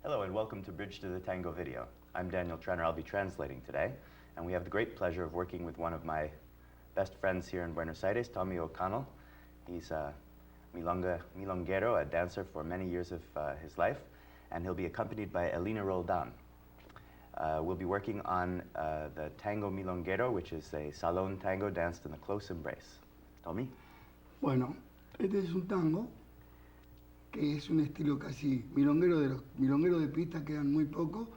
Hello and welcome to Bridge to the Tango video. I'm Daniel Trenner. I'll be translating today, and we have the great pleasure of working with one of my best friends here in Buenos Aires, Tommy O'Connell. He's a milonguero, a dancer for many years of his life, and he'll be accompanied by Elena Roldan. We'll be working on the Tango Milonguero, which is a salon tango danced in a close embrace. Tommy? Bueno, este es un tango que es un estilo casi milonguero. De los milongueros de pista quedan muy pocos,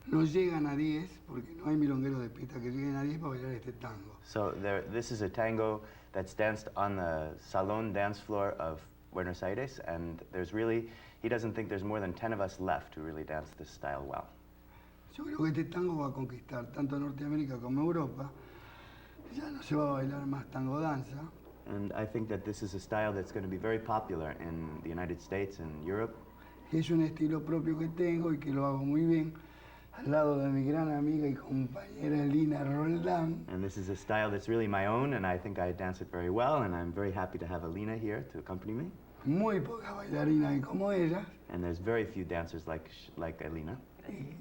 no llegan a 10, porque no hay milongueros de pista que lleguen a 10 para bailar este tango. So this is a tango that's danced on the salon dance floor of Buenos Aires, and he doesn't think there's more than 10 of us left who really dance this style well. Yo creo que este tango va a conquistar tanto Norteamérica como Europa. Ya no se va a bailar más tango danza. And I think that this is a style that's going to be very popular in the United States and Europe. Es un estilo propio que tengo y que lo hago muy bien al lado de mi gran amiga y compañera Elena Roldan. And this is a style that's really my own, and I think I dance it very well, and I'm very happy to have Elena here to accompany me. Muy pocas bailarinas como ella. And there's very few dancers like Elena.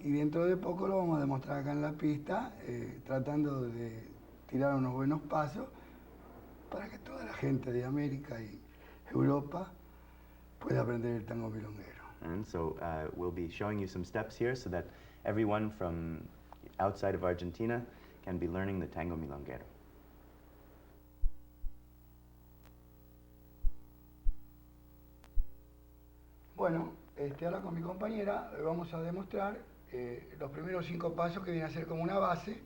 Y dentro de poco lo vamos a demostrar acá en la pista, tratando de tirar unos buenos pasos para que toda la gente de América y Europa pueda aprender el tango milonguero. And so we'll be showing you some steps here so that everyone from outside of Argentina can be learning the tango milonguero. Bueno, ahora con mi compañera vamos a demostrar los primeros 5 pasos que vienen a ser como una base,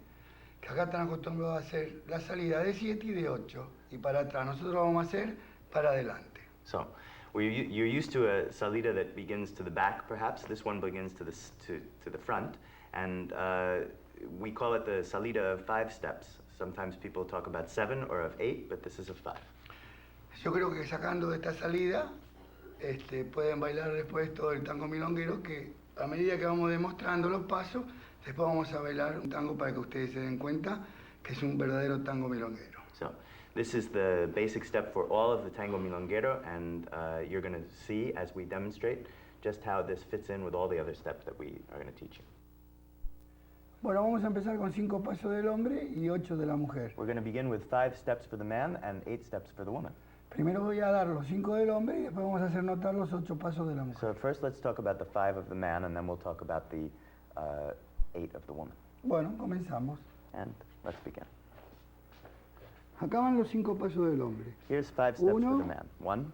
que acá están acostumbrados a hacer la salida de 7 y de 8 y para atrás. Nosotros lo vamos a hacer para adelante. So you're used to a salida that begins to the back, perhaps. This one begins to the front, and we call it the salida of 5 steps. Sometimes people talk about 7 or of 8, but this is of 5. Yo creo que sacando de esta salida pueden bailar después todo el tango milonguero, que a medida que vamos demostrando los pasos, después vamos a bailar un tango para que ustedes se den cuenta que es un verdadero tango milonguero. So this is the basic step for all of the tango milonguero, and you're going to see as we demonstrate just how this fits in with all the other steps that we are going to teach you. Bueno, vamos a empezar con 5 pasos del hombre y 8 de la mujer. We're going to begin with 5 steps for the man and 8 steps for the woman. Primero voy a dar los 5 del hombre y después vamos a hacer notar los 8 pasos de la mujer. So first let's talk about the 5 of the man, and then we'll talk about the 8 of the woman. Bueno, comenzamos. And let's begin. Acá van los 5 pasos del hombre. Here's 5 steps for the man. 1,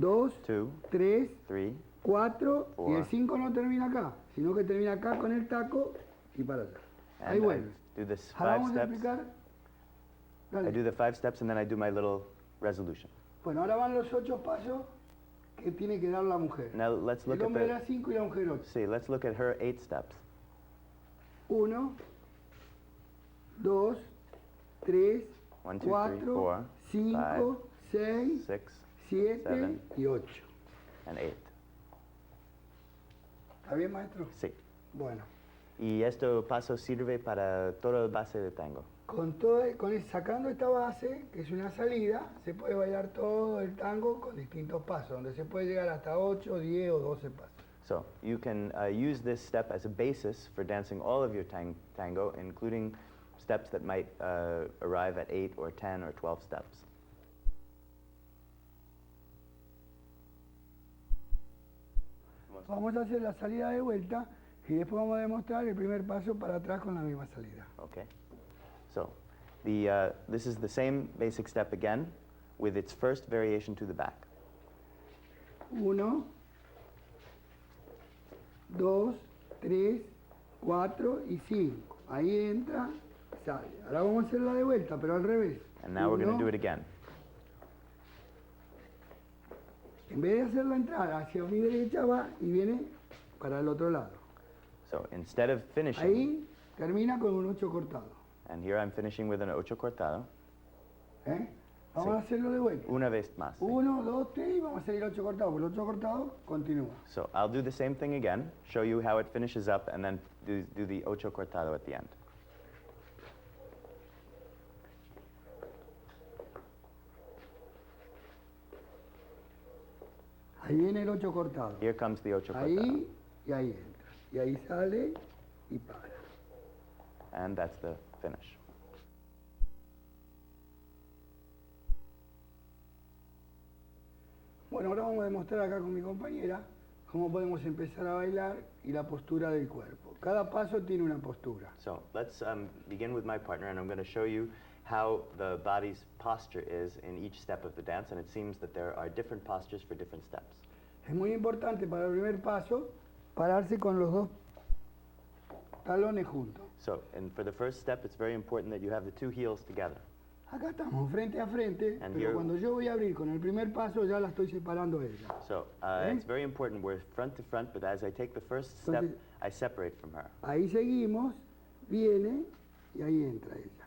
2, 2, 3, 3, 4, y el 4. 5 no termina acá, sino que termina acá con el taco y para allá. Ahí and I vuelve. do this Ahora 5 vamos a steps. explicar. I Dale. do the 5 steps and then I do my little resolution. Bueno, ahora van los 8 pasos que tiene que dar la mujer. Now let's look El at hombre the da 5 y la mujer 8. see, let's look at her 8 steps. 1, 2, 3, 1, 2, 3, 4, 4, 5, 6, 6, 7 7, y 8. and 8. ¿Está bien, maestro? Sí. Bueno, Y esto paso sirve para todo el base de tango. sacando esta base, que es una salida, se puede bailar todo el tango con distintos pasos, donde se puede llegar hasta 8, 10 o 12 pasos. So you can use this step as a basis for dancing all of your tango, including steps that might arrive at 8 or 10 or 12 steps. Vamos a hacer la salida de vuelta y después vamos a demostrar el primer paso para atrás con la misma salida. Okay. So this is the same basic step again with its first variation to the back. 1, 2, 3, 4 y 5. Ahí entra, sale. Ahora vamos a hacer la de vuelta, pero al revés. And now we're going to do it 1, again. en vez de hacer la entrada hacia mi derecha, va y viene para el otro lado. So instead of finishing, Ahí termina con un 8 cortado. and here I'm finishing with an ocho cortado, ¿Eh? Vamos Sí. a hacerlo de vuelta. una vez más. 1, 2, 3 y vamos a hacer el 8 cortado. Porque el 8 cortado continúa. So I'll do the same thing again, show you how it finishes up, and then do the ocho cortado at the end. Ahí Ahí viene el 8 cortado. Here comes the ocho cortado. Ahí y ahí entra. Y ahí sale y para. And that's the finish. Bueno, ahora vamos a demostrar acá con mi compañera cómo podemos empezar a bailar y la postura del cuerpo. Cada paso tiene una postura. So let's begin with my partner, and I'm going to show you how the body's posture is in each step of the dance, and it seems that there are different postures for different steps. Es muy importante para el primer paso pararse con los dos talones juntos. So, and for the first step, it's very important that you have the two heels together. Acá estamos frente a frente, And pero here- cuando yo voy a abrir con el primer paso ya la estoy separando a ella. So it's very important we're front to front, but as I take the first step, Entonces- I separate from her. Ahí seguimos, viene y ahí entra ella.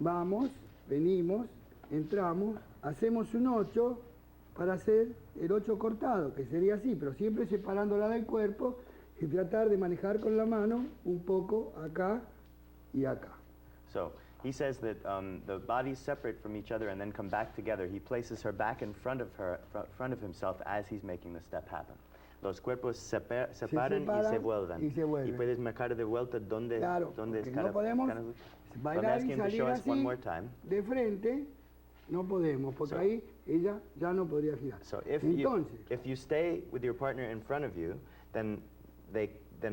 Vamos, venimos, entramos, hacemos un 8 para hacer el 8 cortado, que sería así, pero siempre separándola del cuerpo y tratar de manejar con la mano un poco acá y acá. So he says that the bodies separate from each other and then come back together. He places her back in front of front of himself as he's making the step happen. Los cuerpos separan y se separan vuelven. y se vuelven. Y puedes marcar de vuelta dónde, Claro, dónde es porque cada, no podemos cada- I'm bailar asking y him to salir show us one así more time. de frente, no podemos, porque So- ahí ella ya no podría girar. So if Entonces, you stay with your partner in front of you, then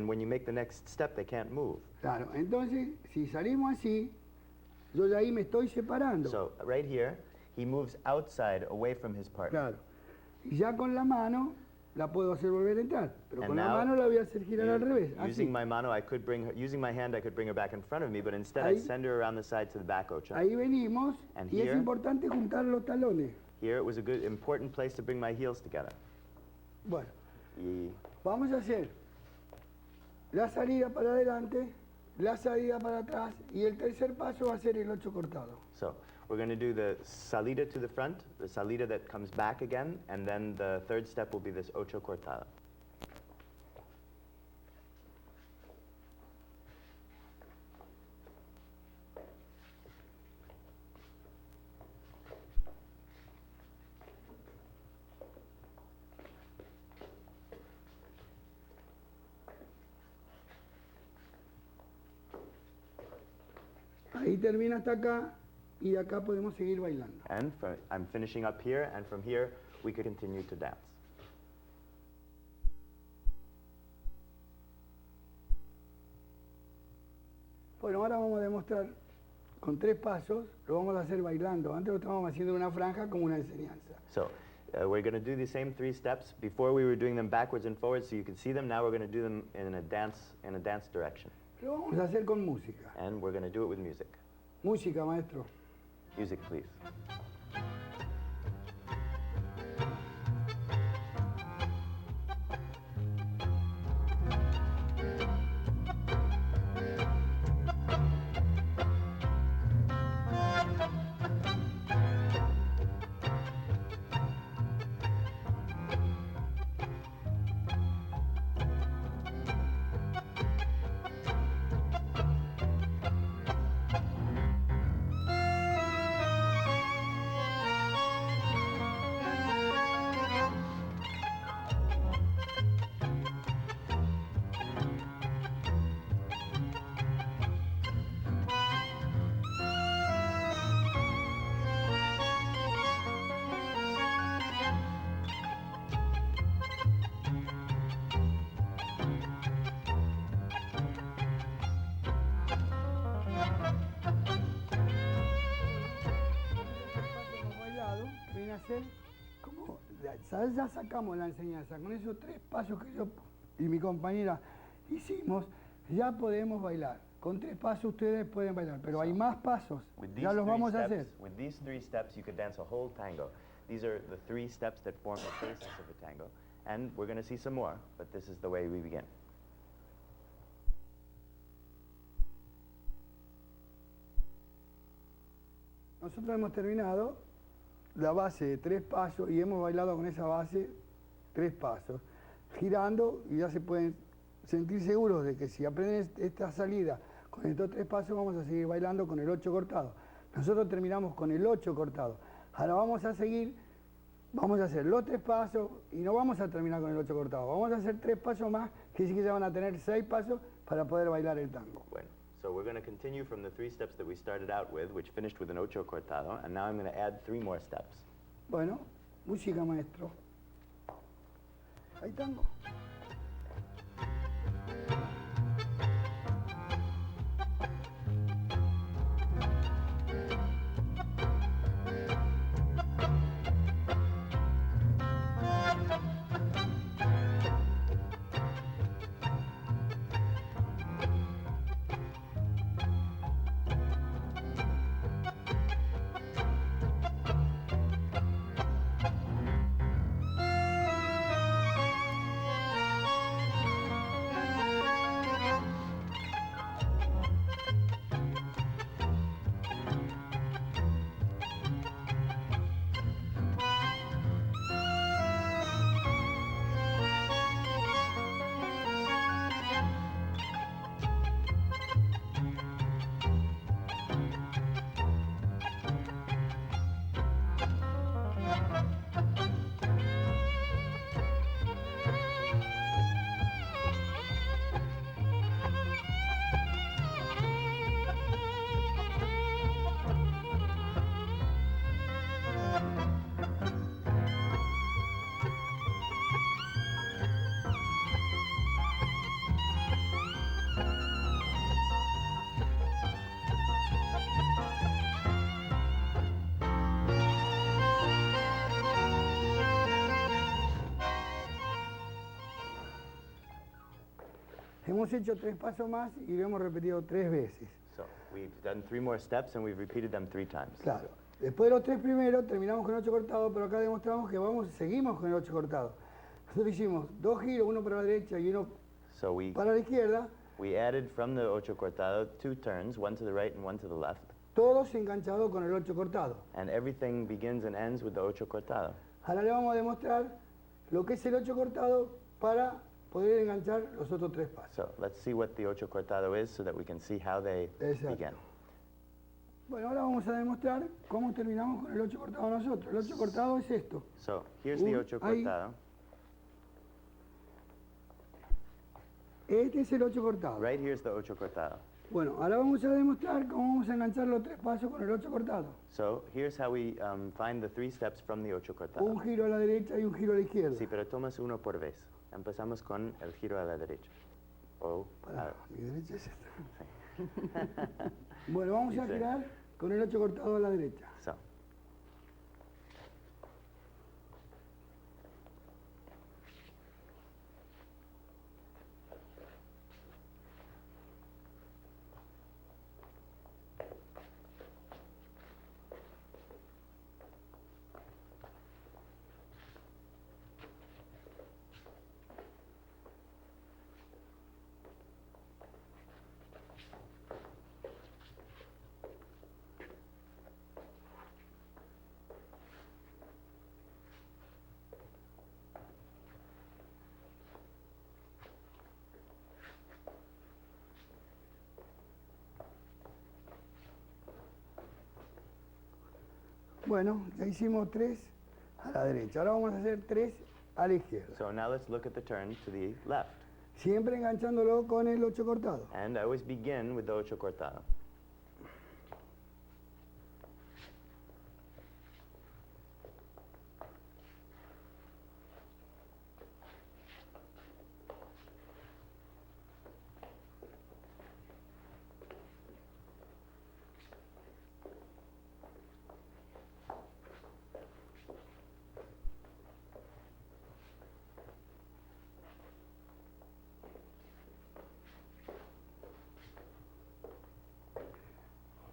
when you make the next step, they can't move. claro, entonces si salimos así, yo de ahí me estoy separando. So right here, he moves outside, away from his partner. Claro. Y ya con la mano la puedo hacer volver a entrar, pero And con la now, mano la voy a hacer girar al revés, así. Using my mano, using my hand, I could bring her back in front of me, but instead I Ahí- send her around the side to the back ocho. Ahí venimos And y es here- importante juntar los talones. Here it was a good, important place to bring my heels together. Bueno, Y vamos a hacer la salida para adelante, la salida para atrás y el tercer paso va a ser el 8 cortado. So we're going to do the salida to the front, the salida that comes back again, and then the third step will be this ocho cortada. Ahí termina hasta acá y de acá podemos seguir bailando. And I'm finishing up here, and from here we could continue to dance. Bueno, ahora vamos a demostrar con 3 pasos, lo vamos a hacer bailando. Antes lo estábamos haciendo en una franja como una enseñanza. So we're going to do the same 3 steps. Before we were doing them backwards and forwards so you could see them. Now we're going to do them in a dance direction. Lo vamos a hacer con música. And we're going to do it with music. Música, maestro. Music, please. Viene a ser como, ya sacamos la enseñanza, con esos 3 pasos que yo y mi compañera hicimos, ya podemos bailar. Con 3 pasos ustedes pueden bailar, pero hay más pasos, ya los vamos a hacer. With these 3 steps, you could dance a whole tango. These are the 3 steps that form the basis of a tango. And we're going to see some more, but this is the way we begin. Nosotros hemos terminado la base de 3 pasos y hemos bailado con esa base 3 pasos, girando, y ya se pueden sentir seguros de que si aprenden esta salida con estos 3 pasos vamos a seguir bailando con el 8 cortado. Nosotros terminamos con el 8 cortado. Ahora vamos a seguir Vamos a hacer los 3 pasos y no vamos a terminar con el 8 cortado. Vamos a hacer 3 pasos más, que sí que ya van a tener 6 pasos para poder bailar el tango. Bueno, so we're going to continue from the 3 steps that we started out with, which finished with an ocho cortado, and now I'm going to add 3 more steps. Bueno, música, maestro. Hay tango. Hemos hecho 3 pasos más y lo hemos repetido 3 veces. So we've done 3 more steps and we've repeated them 3 times. Claro. Después de los 3 primeros terminamos con el 8 cortado, pero acá demostramos que seguimos con el 8 cortado. Nosotros hicimos 2 giros, uno para la derecha y uno So para la izquierda, we added from the ocho cortado 2 turns, one to the right and one to the left. todos enganchados con el 8 cortado. And everything begins and ends with the ocho cortado. Ahora le vamos a demostrar lo que es el 8 cortado para poder enganchar los otros 3 pasos. So let's see what the ocho cortado is so that we can see how they Exacto. begin. Bueno, ahora vamos a demostrar cómo terminamos con el 8 cortado nosotros. El 8 cortado es esto. So here's the ocho Ahí. cortado. Este es el 8 cortado. Right here's the ocho cortado. Bueno, ahora vamos a demostrar cómo vamos a enganchar los 3 pasos con el 8 cortado. So here's how we find the 3 steps from the ocho cortado. Un giro a la derecha y un giro a la izquierda. Sí, pero tomas uno por vez. Empezamos con el giro a la derecha. Para, mi derecha es esta. Bueno, vamos a Dice. girar con el 8 cortado a la derecha. So. Bueno, ya hicimos 3 a la derecha. Ahora vamos a hacer 3 a la izquierda. So now let's look at the turn to the left. Siempre enganchándolo con el 8 cortado. And I always begin with the ocho cortado.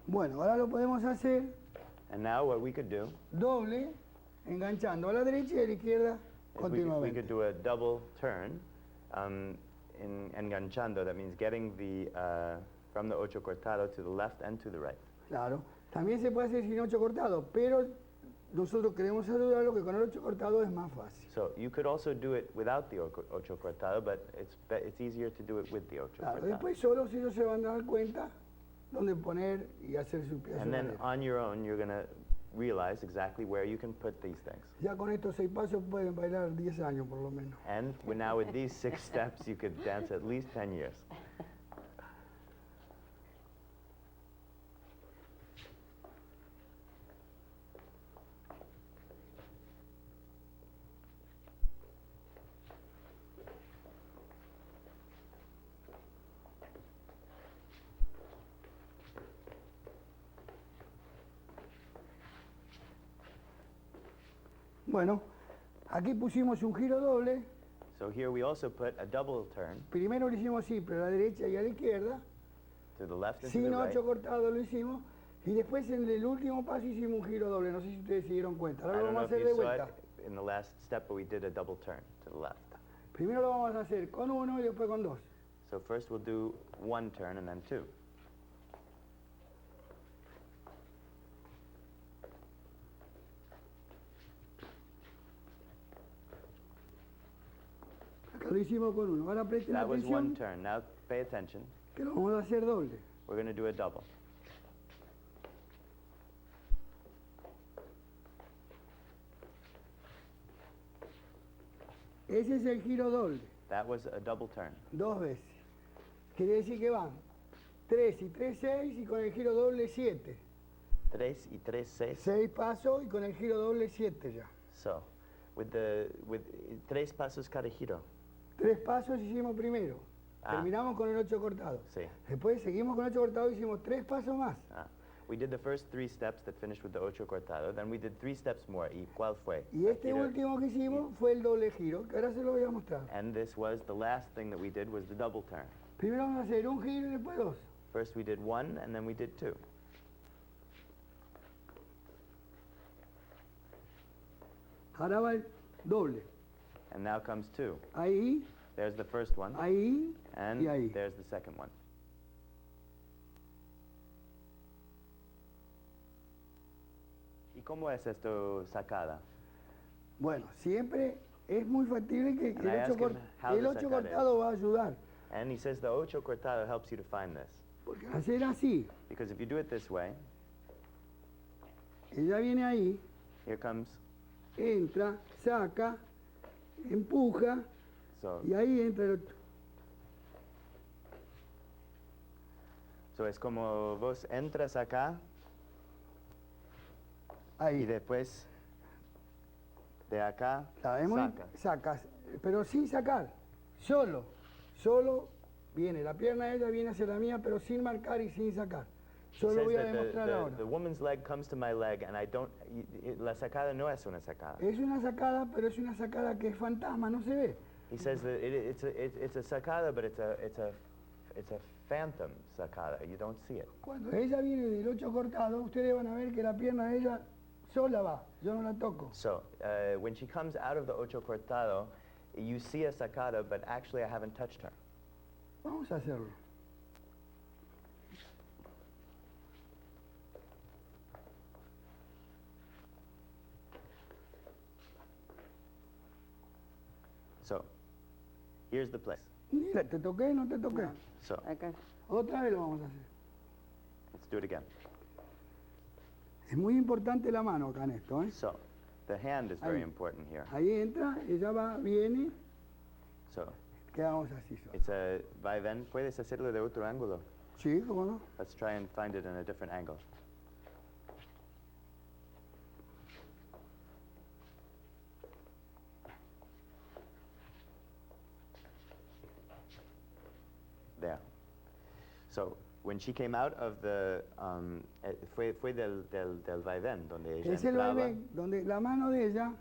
Bueno, ahora lo podemos hacer And now what we could do doble, enganchando a la derecha y a la izquierda is we continuamente. could do a double turn in enganchando. That means getting the from the ocho cortado to the left and to the right. Claro. También se puede hacer sin 8 cortado, pero nosotros queremos asegurarlo que con el 8 cortado es más fácil. So you could also do it without the ocho cortado, but it's easier to do it with the ocho Claro, cortado. después solos ellos se van a dar cuenta dónde poner y hacer su pieza. And then on your own, you're going to realize exactly where you can put these things. Ya con estos 6 pasos pueden bailar 10 años por lo menos. And now with these 6 steps, you could dance at least 10 years. Bueno, aquí pusimos un giro doble. So here we also put a double turn Primero lo hicimos siempre a la derecha y a la izquierda. to the left and to Sin the right. 8 cortados lo hicimos. Y después en el último paso hicimos un giro doble. No sé si ustedes se dieron cuenta. I Ahora lo don't know vamos a if hacer de you saw vuelta. it in the last step, but we did a double turn to the left. Primero lo vamos a hacer con 1 y después con 2. So first we'll do 1 turn and then 2. Acá lo hicimos con 1. Ahora presten That was 1 atención turn. Now pay attention. que lo vamos a hacer doble. We're going to do a double. Ese es el giro doble. That was a double turn. 2 veces. Quiere decir que van 3 y 3, 6 y con el giro doble 7. 3 y 3, 6. 6 pasos y con el giro doble 7 ya. So, with 3 pasos cada giro. 3 pasos hicimos primero. Ah. Terminamos con el 8 cortado. Sí. Después seguimos con el 8 cortado y hicimos 3 pasos más. We did the first 3 steps that finished with the ocho cortado. Then we did 3 steps more. ¿Y cuál fue? Y este Giro. último que hicimos fue el doble giro, que ahora se lo voy a mostrar. And this was the last thing that we did was the double turn. Primero vamos a hacer un giro y después 2. First we did 1 and then we did 2. Ahora va el doble. And now comes 2. Ahí, There's the first one. ahí And y ahí. there's the second one. ¿Y cómo es esto sacada? Bueno, siempre es muy factible que And I el asked 8, him how el to 8 sacar cortado va a ayudar. And he says the ocho cortado helps you to find this. Porque al hacer así, Because if you do it this way, ella viene ahí, here comes, entra, saca, empuja so, y ahí entra el 8. so es como vos entras acá y Ahí. después de acá ¿Sabemos? sacas. Sacas, pero sin sacar, solo viene, la pierna de ella viene hacia la mía, pero sin marcar y sin sacar. He Yo lo says voy a that demostrar ahora. the woman's leg comes to my leg and I don't, la sacada no es una sacada. Es una sacada, pero es una sacada que es fantasma, no se ve. He says that it's a sacada, but it's a phantom sacada. You don't see it. Cuando ella viene del 8 cortado, ustedes van a ver que la pierna de ella sola va, yo no la toco. So when she comes out of the ocho cortado, you see a sacada, but actually I haven't touched her. Vamos a hacerlo. So here's the place. Mira, te toqué, no te toqué. So Acá. Otra vez lo vamos a hacer. let's do it again. Es muy importante la mano acá en esto, ¿eh? So the hand is very Ahí. important here. Ahí entra, ella va, viene, So quedamos así solos. it's a va y ven. Puedes hacerlo de otro ángulo. Sí, ¿cómo no? Let's try and find it in a different angle. There. So when she came out of the fue del vaivén donde ella Es el entraba. vaivén donde la mano de ella,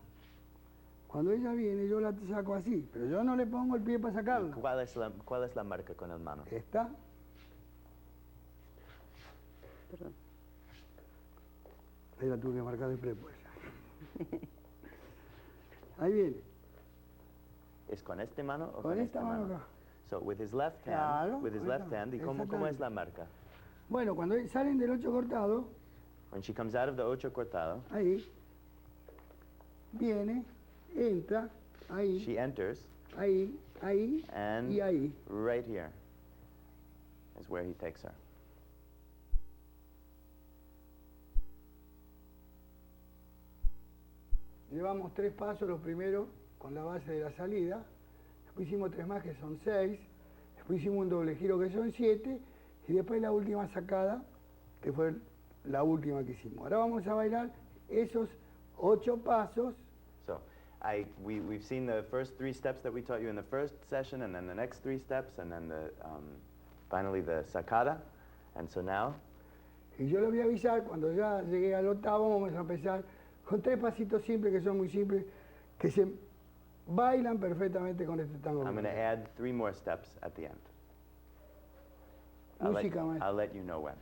cuando ella viene, yo la saco así, pero yo no le pongo el pie para sacarla. ¿Cuál es la marca con el mano? Esta, Perdón. ahí la tuve que marcar después. Pues. Ahí viene, ¿Es con esta mano o con esta mano acá. So with his left hand, Claro, with his con left esta- hand, ¿y cómo es exactamente. la marca? Bueno, cuando salen del 8 cortado, When she comes out of the ocho cortado, ahí, viene, entra, ahí, she enters, ahí, ahí and y ahí. right here is where he takes her. llevamos 3 pasos, los primeros con la base de la salida, después hicimos 3 más que son 6, después hicimos un doble giro que son 7, y después la última sacada, que fue la última que hicimos. Ahora vamos a bailar esos 8 pasos. So we've seen the first 3 steps that we taught you in the first session, and then the next 3 steps, and then finally the sacada. And so now, Y yo les voy a avisar, cuando ya llegué al octavo, vamos a empezar con 3 pasitos simples, que son muy simples, que se bailan perfectamente con este tango. I'm going to add 3 more steps at the end. Música, maestro. I'll let you know when.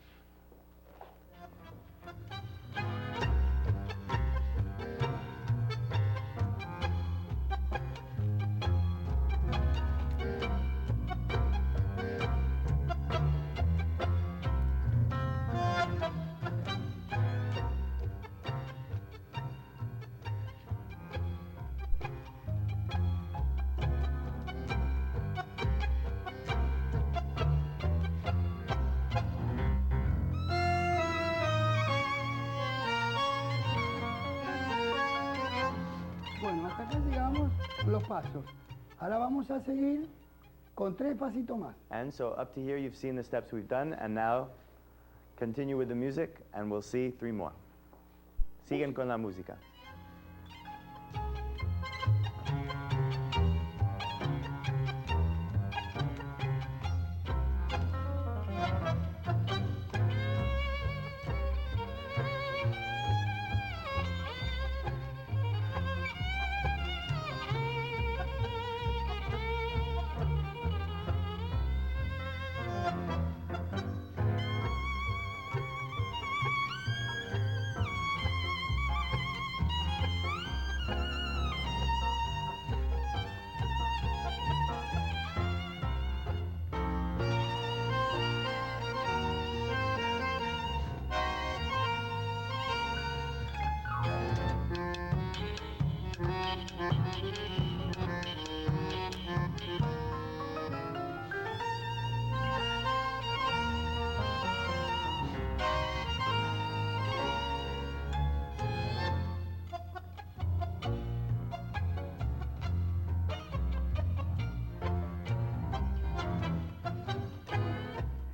Bueno, hasta acá llegamos los pasos. Ahora vamos a seguir con 3 pasitos más. And so up to here, you've seen the steps we've done, and now continue with the music, and we'll see 3 more. Siguen con la música.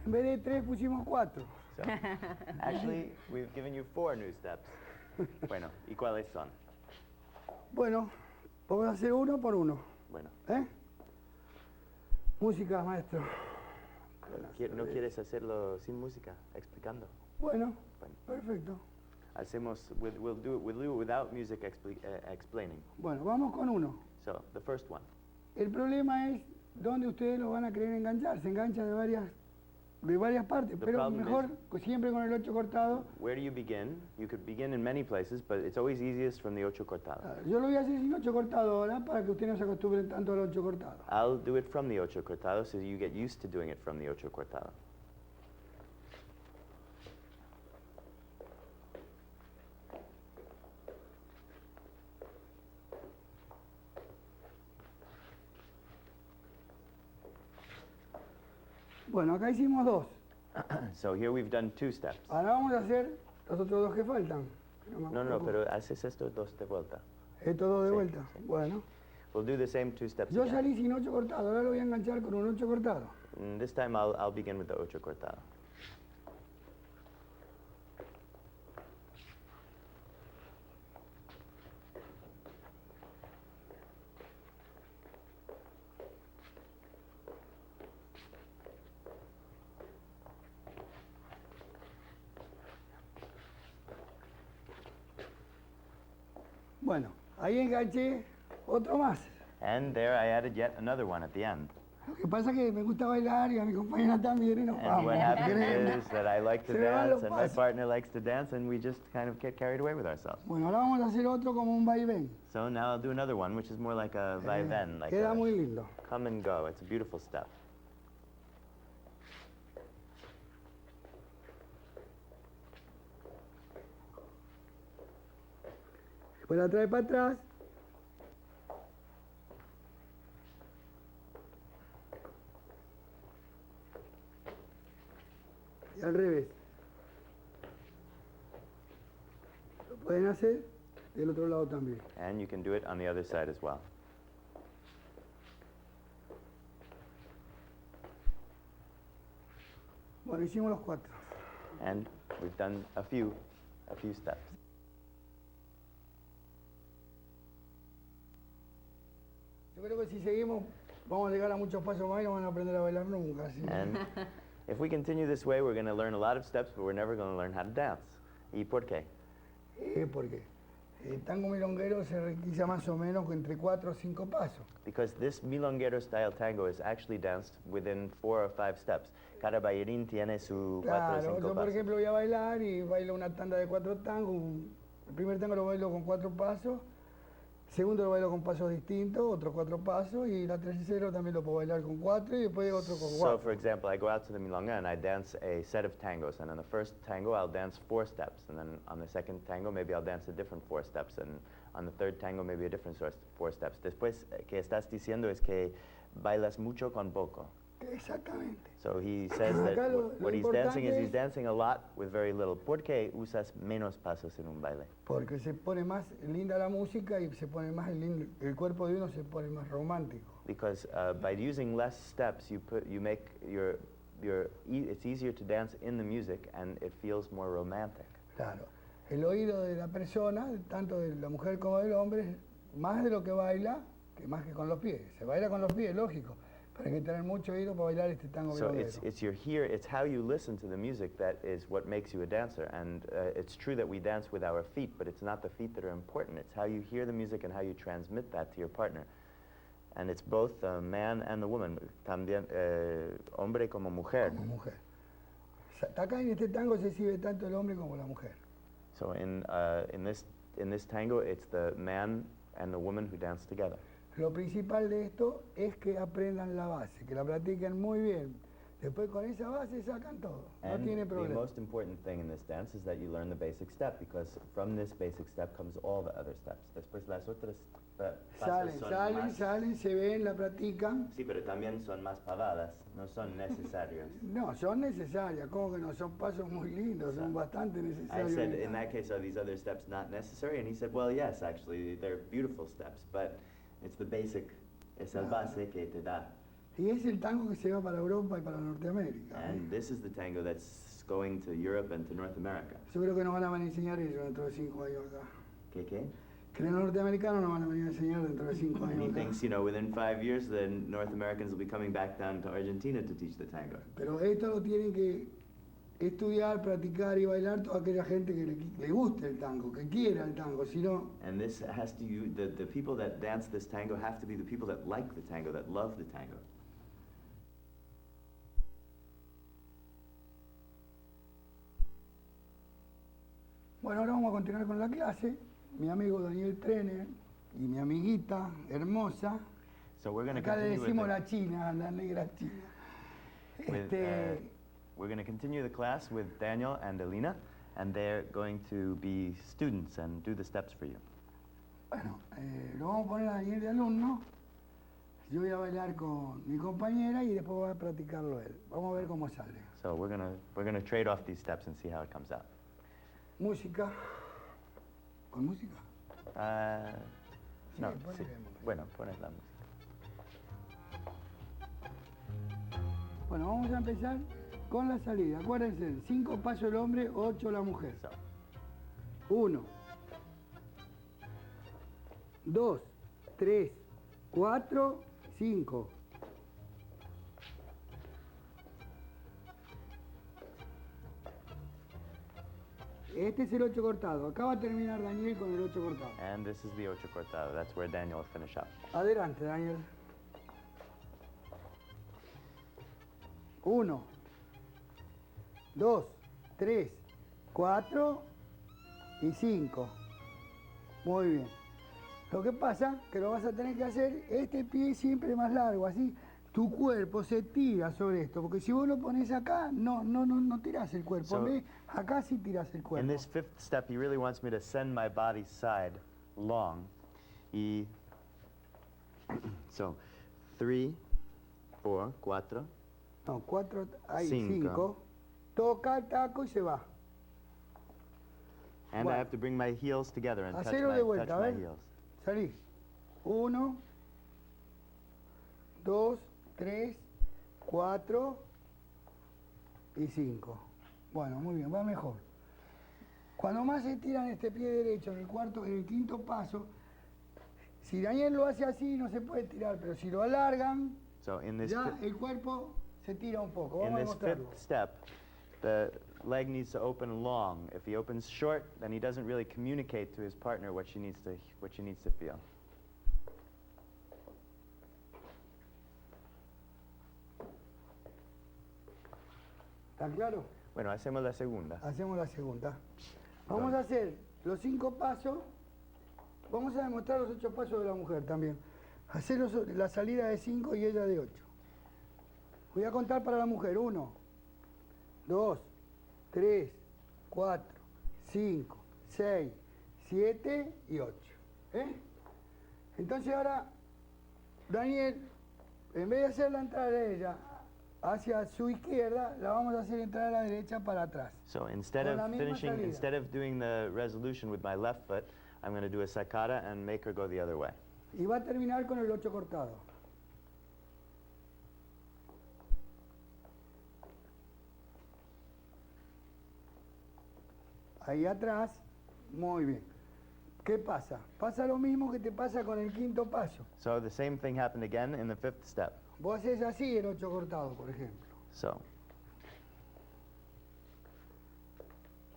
En vez de 3 pusimos 4. So, actually, we've given you 4 new steps. Bueno, ¿y cuáles son? Bueno, vamos a hacer uno por uno. Bueno, ¿Eh? Música, maestro. ¿no quieres hacerlo sin música, explicando? Bueno, Bueno. perfecto. Hacemos, we'll do it without music explaining. Bueno, vamos con uno. So, the first one. El problema es dónde ustedes lo van a querer enganchar. Se enganchan de varias partes, The pero problem mejor siempre con el 8 cortado. Where do you begin? You could begin in many places, but it's always easiest from the ocho cortado. Yo lo voy a hacer sin 8 cortado ahora para que ustedes no se acostumbren tanto al 8 cortado. I'll do it from the ocho cortado so you get used to doing it from the ocho cortado. Bueno, acá hicimos 2. So here we've done 2 steps. Ahora vamos a hacer los otros 2 que faltan. No, pero haces estos 2 de vuelta. Estos 2 de Sí, vuelta. sí. Bueno, We'll do the same 2 steps yo again. salí sin 8 cortado, ahora lo voy a enganchar con un 8 cortado. This time I'll begin with the ocho cortado. Bueno, ahí enganché otro más. And there I added yet another one at the end. Lo que pasa es que me gusta bailar y a mi compañera también y nos And vamos. what happens ¿Querés? is that I like to Se me van los dance and my pasos. partner likes to dance and we just kind of get carried away with ourselves. Bueno, ahora vamos a hacer otro como un vaivén. So now I'll do another one, which is more like a vaivén, like Queda a muy lindo. come and go. It's a beautiful step. Después la trae para atrás. Y al revés. Lo pueden hacer. del otro lado también. And you can do it on the other side as well. Bueno, hicimos los 4. And we've done a few steps. Yo creo que si seguimos vamos a llegar a muchos pasos más y no van a aprender a bailar nunca. ¿Sí? And if we continue this way, we're going to learn a lot of steps, but we're never going to learn how to dance. ¿Y por qué? Porque el tango milonguero se requisa más o menos entre 4 o 5 pasos. Because this milonguero style tango is actually danced within 4 or 5 steps. Cada bailarín tiene su 4 o Claro, 5 yo por pasos. ejemplo voy a bailar y bailo una tanda de 4 tangos. El primer tango lo bailo con 4 pasos, el segundo lo bailo con pasos distintos, otros 4 pasos, y la tercero también lo puedo bailar con 4 y después otro con 4. So, for example, I go out to the milonga and I dance a set of tangos. And on the first tango, I'll dance 4 steps. And then on the second tango, maybe I'll dance a different 4 steps. And on the third tango, maybe a different 4 steps. Después, que estás diciendo es que bailas mucho con poco. Exactamente. So he says that Acá what he's dancing is he's es- dancing a lot with very little. ¿Por qué usas menos pasos en un baile? Porque se pone más linda la música y se pone más el cuerpo de uno se pone más romántico. Because by using less steps, you make it's easier to dance in the music and it feels more romantic. Claro. El oído de la persona, tanto de la mujer como del hombre, más de lo que baila, que más que con los pies. Se baila con los pies, lógico. Pero hay que tener mucho oído para bailar este tango So milonguero. it's how you listen to the music that is what makes you a dancer. And it's true that we dance with our feet, but it's not the feet that are important. It's how you hear the music and how you transmit that to your partner. And it's both the man and the woman, también hombre como mujer. Como mujer. Acá en este tango se exhibe tanto el hombre como la mujer. So in this tango, it's the man and the woman who dance together. Lo principal de esto es que aprendan la base, que la practiquen muy bien. Después con esa base sacan todo, no And tiene the problema. most important thing in this dance is that you learn the basic step, because from this basic step comes all the other steps. Después las otras pasos son más... Salen, se ven, la practican. Sí, pero también son más pavadas, no son necesarias. No, son necesarias, como que no, son pasos muy lindos, son bastante I necesarios. said, in that case, are these other steps not necessary? And he said, well, yes, actually, they're beautiful steps, but it's the basic, es el base que te da. Y es el tango que se va para Europa y para Norteamérica. And this is the tango that's going to Europe and to North America. Yo creo que nos van a enseñar ellos dentro de 5 años acá. ¿Qué? Que los norteamericanos nos van a venir a enseñar dentro de 5 And he años acá. thinks, within 5 years, the North Americans will be coming back down to Argentina to teach the tango. Pero esto lo tienen que estudiar, practicar y bailar toda aquella gente que le guste el tango, que quiera el tango, si no... And this has to, the people that dance this tango have to be the people that like the tango, that love the tango. Bueno, ahora vamos a continuar con la clase. Mi amigo Daniel Trener y mi amiguita hermosa. So we're going to Acá le continue decimos la china, la negra china. we're going to continue the class with Daniel and Alina, and they're going to be students and do the steps for you. Bueno, lo vamos a poner a Daniel de alumno. Yo voy a bailar con mi compañera y después voy a practicarlo él. Vamos a ver cómo sale. So we're gonna trade off these steps and see how it comes out. Música. ¿Con música? No, ponle sí. música. Bueno, pones la música. Bueno, vamos a empezar con la salida. Acuérdense, 5 pasos el hombre, 8 la mujer. So, 1, 2, 3, 4, 5. Este es el 8 cortado. Acá va a terminar Daniel con el 8 cortado. and this is the ocho cortado. That's where Daniel will finish up. Adelante, Daniel. 1, 2, 3, 4 y 5. Muy bien. Lo que pasa que lo vas a tener que hacer este pie siempre más largo, así tu cuerpo se tira sobre esto, porque si vos lo pones acá, no tirás el cuerpo. So- ¿Ves? Acá sí tirás el In cuerpo. this fifth step, he really wants me to send my body side long. So, 3, 4, 4. No, 4, hay Cinco. 5. Toca el taco y se va. And Bueno. I have to bring my heels together and touch Hacelo de my vuelta, a ver. heels. Salís. 1, 2, 3, 4 y 5. Bueno, muy bien, va mejor. Cuando más se tiran este pie derecho en el quinto paso, si Daniel lo hace así no se puede tirar, pero si lo alargan, So in this ya el cuerpo se tira un poco. in Vamos a this demostrarlo. fifth step, the leg needs to open long. If he opens short, then he doesn't really communicate to his partner what she needs to feel. ¿Está claro? Bueno, hacemos la segunda. Hacemos la segunda. Vamos a hacer los 5 pasos. Vamos a demostrar los 8 pasos de la mujer también. Hacer la salida de 5 y ella de 8. Voy a contar para la mujer. 1, 2, 3, 4, 5, 6, 7 y 8. Entonces ahora, Daniel, en vez de hacerla entrar a ella hacia su izquierda, la vamos a hacer entrar a la derecha para atrás. So instead Con la of misma salida. instead of doing the resolution with my left foot, I'm going to do a sacada and make her go the other way. Y va a terminar con el 8 cortado. Ahí atrás, muy bien. ¿Qué pasa? Pasa lo mismo que te pasa con el quinto paso. So the same thing happened again in the fifth step. Vos haces así el 8 cortado, por ejemplo. So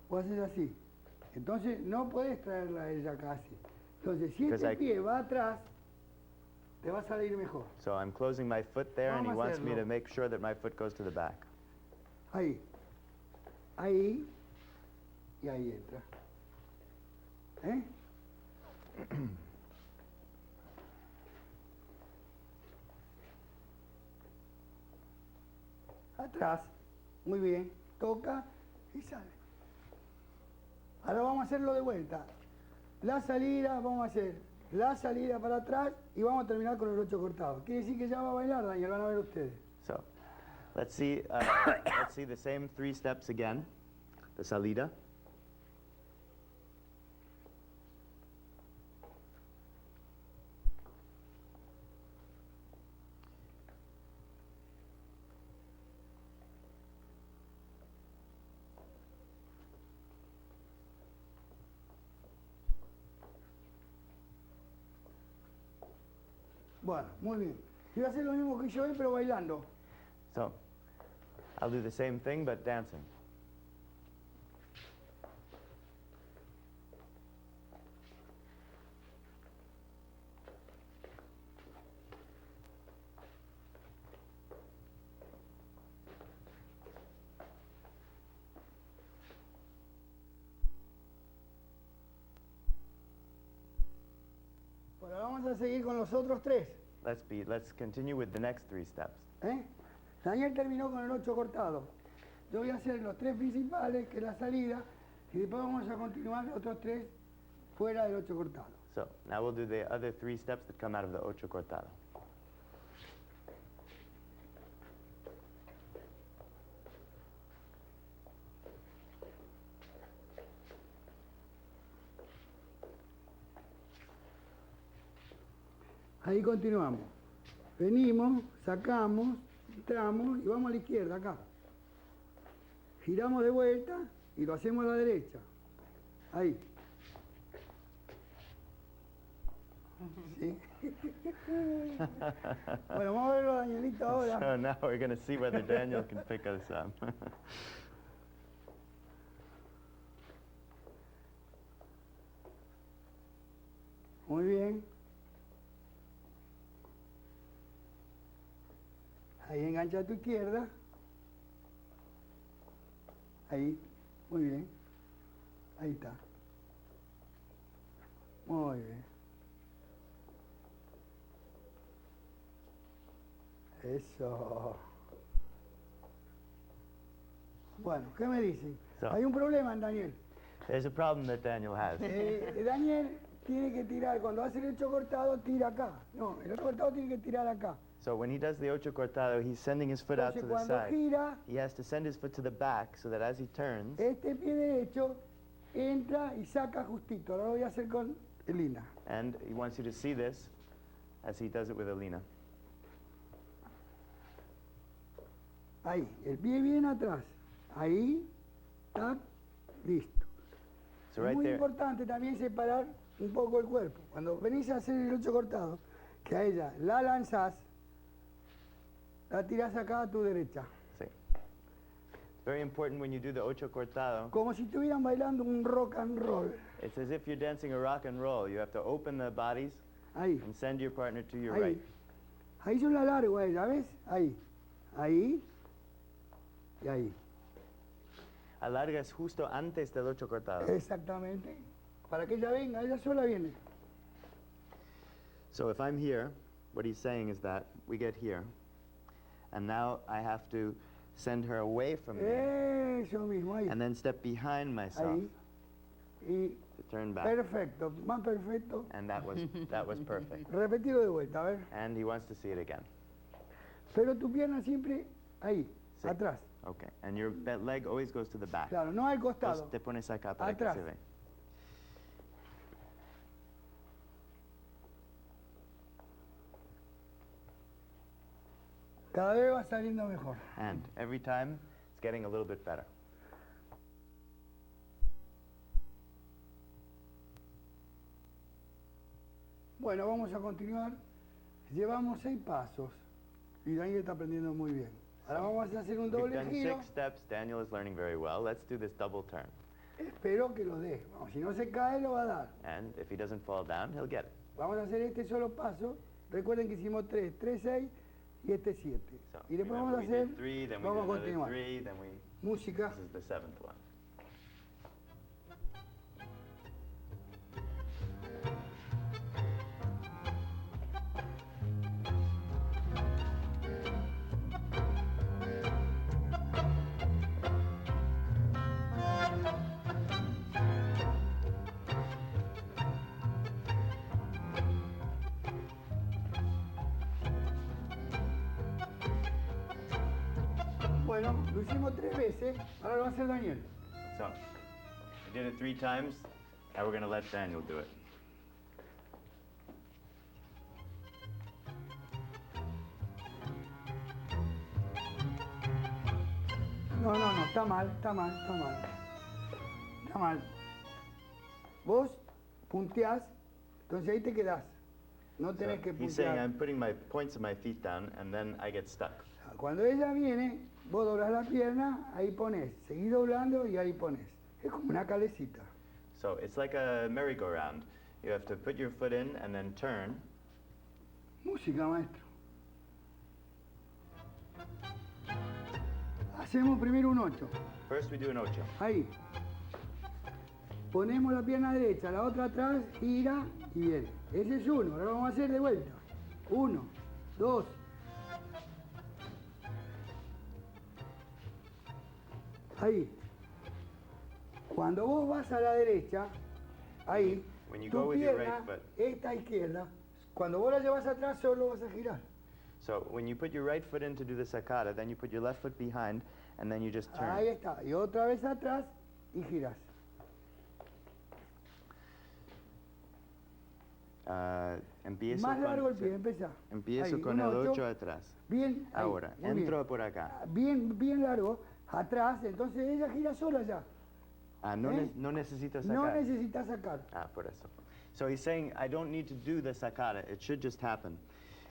Vos haces así. Entonces no podés traerla a ella casi. Entonces si Because este I- pie va atrás, te va a salir mejor. so I'm closing my foot there, and he Vamos a wants me hacerlo. to make sure that my foot goes to the back. Ahí. Ahí. Y ahí entra. ¿Eh? Atrás. Muy bien. Toca y sale. Ahora vamos a hacerlo de vuelta. La salida, vamos a hacer la salida para atrás y vamos a terminar con el 8 cortado. Quiere decir que ya va a bailar, Daniel, van a ver ustedes. So let's see the same 3 steps again. The salida. Bueno, muy bien. Yo voy a hacer lo mismo que yo hoy, pero bailando. So I'll do the same thing but dancing. Bueno, vamos a seguir con los otros 3. Let's continue with the next 3 steps. Daniel terminó con el 8 cortado. Yo voy a hacer los 3 principales, que es la salida, y después vamos a continuar los otros 3 fuera del 8 cortado. So now we'll do the other 3 steps that come out of the ocho cortado. Ahí continuamos. Venimos, sacamos, entramos y vamos a la izquierda acá. Giramos de vuelta y lo hacemos a la derecha. Ahí. ¿Sí? Bueno, vamos a verlo, Danielito, ahora. So now we're going to see whether Daniel can pick us up. Muy bien. Ahí engancha a tu izquierda. Ahí. Muy bien. Ahí está. Muy bien. Eso. Bueno, ¿qué me dicen? So- Hay un problema en Daniel. There's a problem that Daniel has. Daniel tiene que tirar, cuando hace el 8 cortado, tira acá. No, el 8 cortado tiene que tirar acá. So when he does the ocho cortado, he's sending his foot out to Entonces the cuando side. gira, He has to send his foot to the back so that as he turns, este pie derecho entra y saca justito. Ahora lo voy a hacer con Elina. And he wants you to see this as he does it with Alina. Ahí, el pie bien atrás. Ahí, tac, listo. So Es right muy there, importante también separar un poco el cuerpo. Cuando venís a hacer el 8 cortado, que a ella la lanzás, la tirás acá a tu derecha. see. It's very important when you do the ocho cortado. Como si estuvieran bailando un rock and roll. It's as if you're dancing a rock and roll. You have to open the bodies Ahí, and send your partner to your ahí. right. Ahí yo la largo a ella, ¿ves? Ahí. Ahí. Y ahí. Alargas justo antes del ocho cortado. Exactamente. Para que ella venga, ella sola viene. So if I'm here, what he's saying is that we get here, and now I have to send her away from me, Eso mismo, ahí. and then step behind myself Ahí. Y to turn back. perfecto, más perfecto. And that was perfect. Repetirlo de vuelta, a ver. And he wants to see it again. Pero tu pierna siempre ahí, Sí. atrás. Okay. And your leg always goes to the back. Claro, no al Entonces costado. te pones acá para que Atrás. se ve. Cada vez va saliendo mejor. And every time it's getting a little bit better. Bueno, vamos a continuar. Llevamos 6 pasos y Daniel está aprendiendo muy bien. Ahora vamos a hacer un We've doble done giro. 6 steps. Daniel is learning very well. Let's do this double turn. Espero que lo dé. Vamos, si no se cae, lo va a dar. And if he doesn't fall down, he'll get it. Vamos a hacer este solo paso. Recuerden que hicimos 3, 3, 6 y este 7. So Y después remember vamos a we hacer, did 3, then we vamos a did another continuar. 3, then Música. this is the 7th one. Bueno, lo hicimos 3 veces. Ahora lo va a hacer Daniel. So, we did it 3 times. Now we're going to let Daniel do it. No, no, no, está mal, está mal, está mal. Está mal. Vos punteás, entonces ahí te quedás. No So tenés que he's saying puntear. I'm putting my points of my feet down, and then I get stuck. Cuando ella viene, vos doblás la pierna, ahí pones. Seguís doblando y ahí pones. Es como una calecita. So it's like a merry-go-round. You have to put your foot in and then turn. Música, maestro. Hacemos primero un 8. First we do an ocho. Ahí. Ponemos la pierna derecha, la otra atrás, gira y viene. Ese es 1. Ahora lo vamos a hacer de vuelta. 1, 2. Ahí. Cuando vos vas a la derecha, ahí, When you tu go with your pierna, right foot. esta izquierda, cuando vos la llevas atrás, solo vas a girar. So when you put your right foot in to do the sacata, then you put your left foot behind, and then you just turn. Ahí está. Y otra vez atrás y giras. Empiezo Más largo el con, pie, empezá. empiezo Ahí, con un el ocho. 8 atrás. Bien. ahí, Ahora, muy entro bien. por acá. Bien, bien largo, atrás, entonces ella gira sola ya. Ah, no, ¿Eh? no necesito No sacar. necesitas sacar. Ah, por eso. So he's saying I don't need to do the sacata. It should just happen.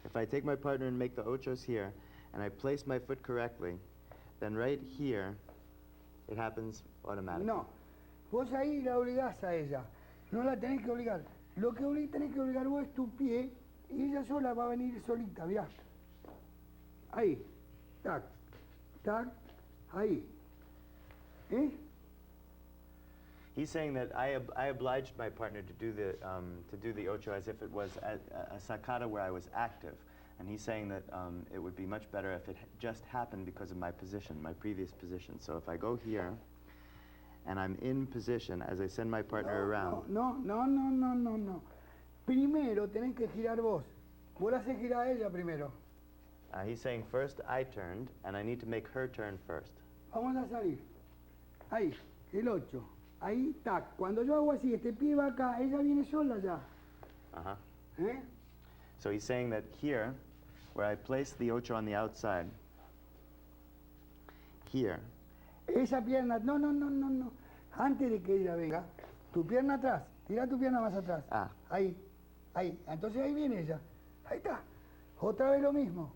If I take my partner and make the ochos here, and I place my foot correctly, then right here, it happens automatically. No, vos ahí la obligás a ella, no la tenés que obligar. Lo que tenés que obligar vos es tu pie y ella sola va a venir solita, mirá. Ahí, tac, tac, ahí. ¿Eh? He's saying that I obliged my partner to do the ocho as if it was a sacata where I was active, and he's saying that it would be much better if it just happened because of my position, my previous position. So if I go here, and I'm in position as I send my partner around. No. Primero tenés que girar vos. Vos la haces girar a ella primero. He's saying first I turned, and I need to make her turn first. Vamos a salir. Ahí, el 8. Ahí, tac. Cuando yo hago así, este pie va acá, ella viene sola ya. Uh-huh. ¿Eh? So he's saying that here, where I place the ocho on the outside, here, Esa pierna, no. Antes de que ella venga, tu pierna atrás, tira tu pierna más atrás. Ah. Ahí. Entonces ahí viene ella. Ahí está. Otra vez lo mismo.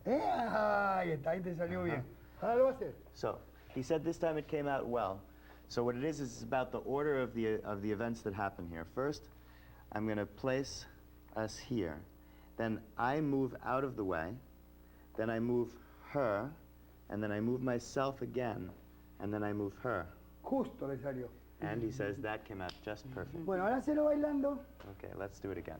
Ahí está, ahí te salió bien. Ahora lo va a hacer. So he said this time it came out well. So what it is it's about the order of the events that happen here. First, I'm going to place us here. Then I move out of the way. Then I move her. And then I move myself again. And then I move her. Justo le salió. And he says that came out just perfect. Bueno, ahora hacelo bailando. Okay, let's do it again.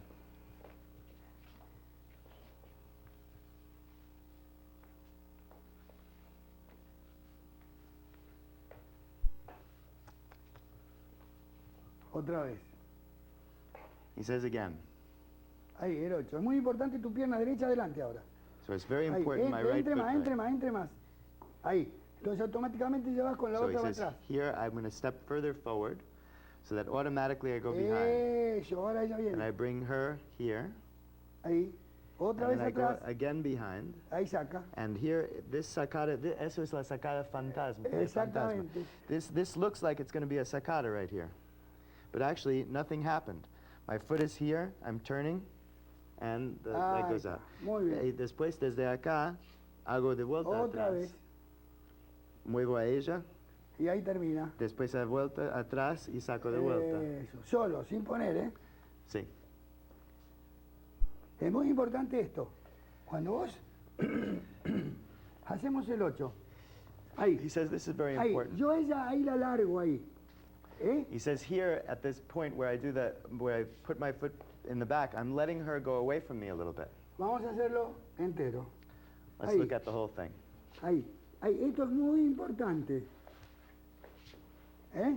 Otra vez. He says again. Ahí, el 8. Es muy importante tu pierna derecha adelante ahora. So it's very Ahí, important my right entre foot. más, entre más. Ahí. Entonces automáticamente ya vas con la So he otra para says atrás. here I'm going to step further forward so that automatically I go behind. Eso, ahora ella And I viene. bring her here. Ahí. Otra And vez then I go atrás. again behind. Ahí saca. And here, this sacada, eso es la sacada fantasma. Fantasma. Exactamente. This looks like it's going to be a sacada right here. But actually, nothing happened. My foot is here, I'm turning, and the leg Ahí goes está. out. Muy bien. Y después, desde acá, hago de vuelta Otra atrás. vez. Muevo a ella, Y ahí termina. después a vuelta atrás y saco de vuelta. Eso. Solo, sin poner, ¿eh? Sí. Es muy importante esto. Cuando vos hacemos el 8. Ahí. He says this is very Ahí. important. Yo ella ahí la largo ahí. ¿Eh? He says here at this point where I put my foot in the back, I'm letting her go away from me a little bit. Vamos a hacerlo entero. Let's Ahí. look at the whole thing. Ahí. Ahí. Esto es muy importante. ¿Eh?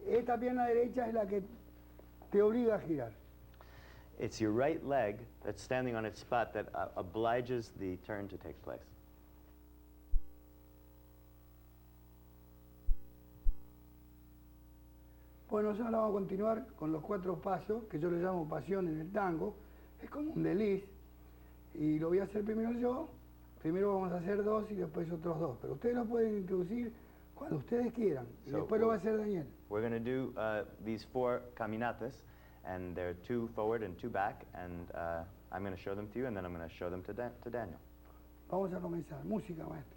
Esta pierna derecha es la que te obliga a girar. It's your right leg that's standing on its spot that obliges the turn to take place. Bueno, ya ahora vamos a continuar con los 4 pasos, que yo le llamo pasión en el tango. Es como un desliz. Y lo voy a hacer primero yo. Primero vamos a hacer 2 y después otros 2. Pero ustedes lo pueden introducir cuando ustedes quieran. Y So, después lo va a hacer Daniel. We're going to do these 4 caminatas, and they're 2 forward and 2 back, and I'm going to show them to you, and then I'm going to show them to Daniel. Vamos a comenzar. Música, maestro.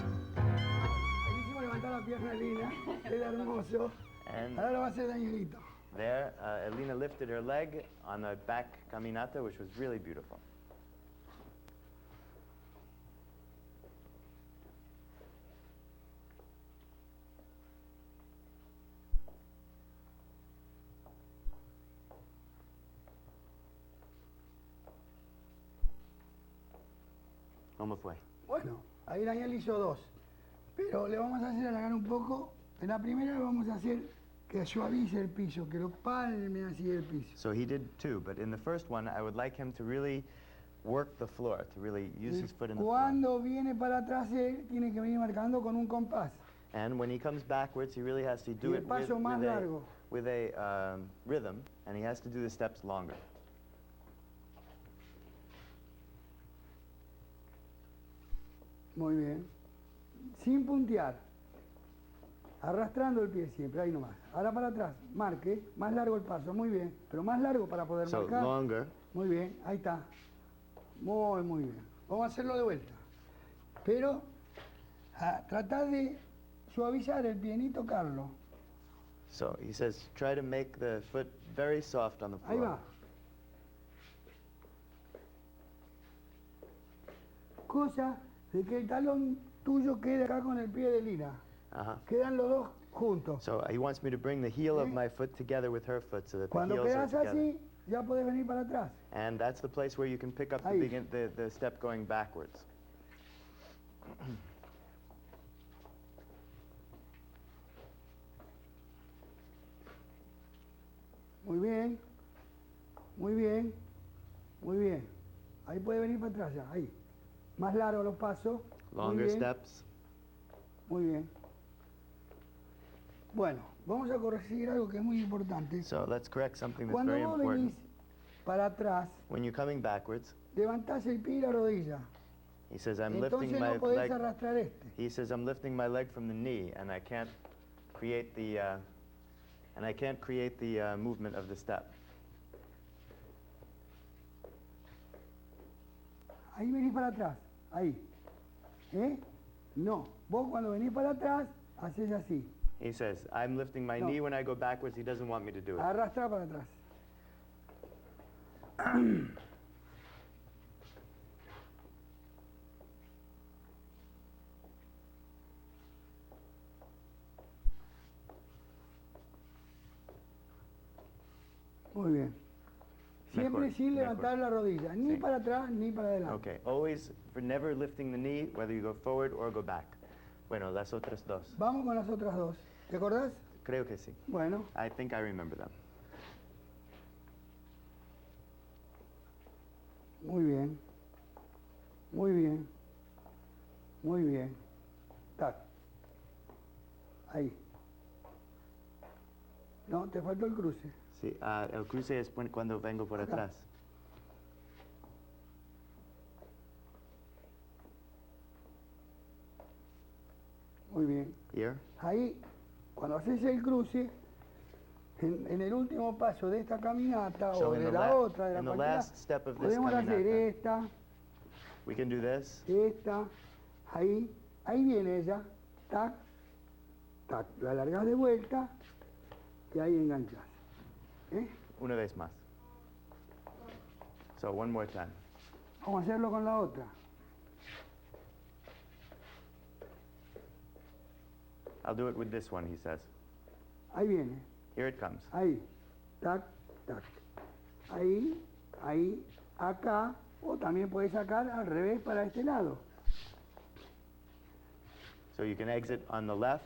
Ahí hicimos levantar la pierna Lina. Era hermoso. And Ahora lo va a hacer Danielito. there, Elena lifted her leg on the back caminata, which was really beautiful. ¿Cómo fue? Bueno, ahí Daniel hizo 2. Pero le vamos a hacer alargar un poco. En la primera le vamos a hacer que suavice el piso, que lo palme así el piso. So he did 2, but in the first one, I would like him to really work the floor, to really use his foot in the floor. Cuando viene para atrás él tiene que venir marcando con un compás. And when he comes backwards, he really has to do Y el it paso más largo. with a rhythm, and he has to do the steps longer. Muy bien. Sin puntear. Arrastrando el pie siempre, ahí nomás. Ahora para atrás, marque, más largo el paso, muy bien. Pero más largo para poder So marcar. longer. Muy bien, ahí está. Muy bien. Vamos a hacerlo de vuelta. Pero tratad de suavizar el pie, ni tocarlo. So he says, try to make the foot very soft on the floor. Ahí va. Cosa de que el talón tuyo quede acá con el pie de Lina. Quedan los dos juntos. So he wants me to bring the heel of my foot together with her foot so that the Cuando heels are quedas together. así, ya podés venir para atrás. And that's the place where you can pick up the step going backwards. Muy bien. Muy bien. Muy bien. Ahí puede venir para atrás ya, ahí. Más largo los pasos. Longer steps. Muy bien. Bueno, vamos a corregir algo que es muy importante. So let's correct something that's Cuando very vos important. venís para atrás, When you're coming backwards, levantás el pie y la rodilla. he says, I'm Entonces lifting no my podés leg. arrastrar este. He says, I'm lifting my leg from the knee, and I can't create the movement of the step. Ahí venís para atrás, ahí. ¿Eh? No, vos cuando venís para atrás, haces así. He says, I'm lifting my No. knee when I go backwards. He doesn't want me to do it. Arrastra para atrás. Muy bien. Siempre Mejor, sin mejor. levantar la rodilla, ni Sí. para atrás ni para adelante. Okay, always for never lifting the knee, whether you go forward or go back. Bueno, las otras dos. Vamos con las otras dos. ¿Te acordás? Creo que sí. Bueno, I think I remember them. muy bien. Muy bien. Muy bien. Tac. Ahí. No, te faltó el cruce. Sí, el cruce es cuando vengo por Acá. atrás. Muy bien. Here. Ahí, cuando haces el cruce, en el último paso de esta caminata So o in de the la la- otra, de la in the cualquiera, last step of this podemos hacer caminata. esta, We can do this. esta, ahí viene ella, tac, tac, la alargás de vuelta y ahí enganchas. ¿Eh? Una vez más. So one more time. Vamos a hacerlo con la otra. I'll do it with this one, he says. Ahí viene, Here it comes. ahí, tac, tac. Ahí, ahí, acá, o también puedes sacar al revés para este lado. So you can exit on the left,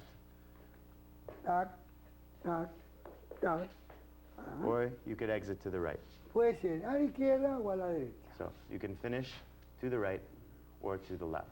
Tac, tac, tac. or you could exit to the right. Puede ser a la izquierda o a la derecha. So you can finish to the right or to the left.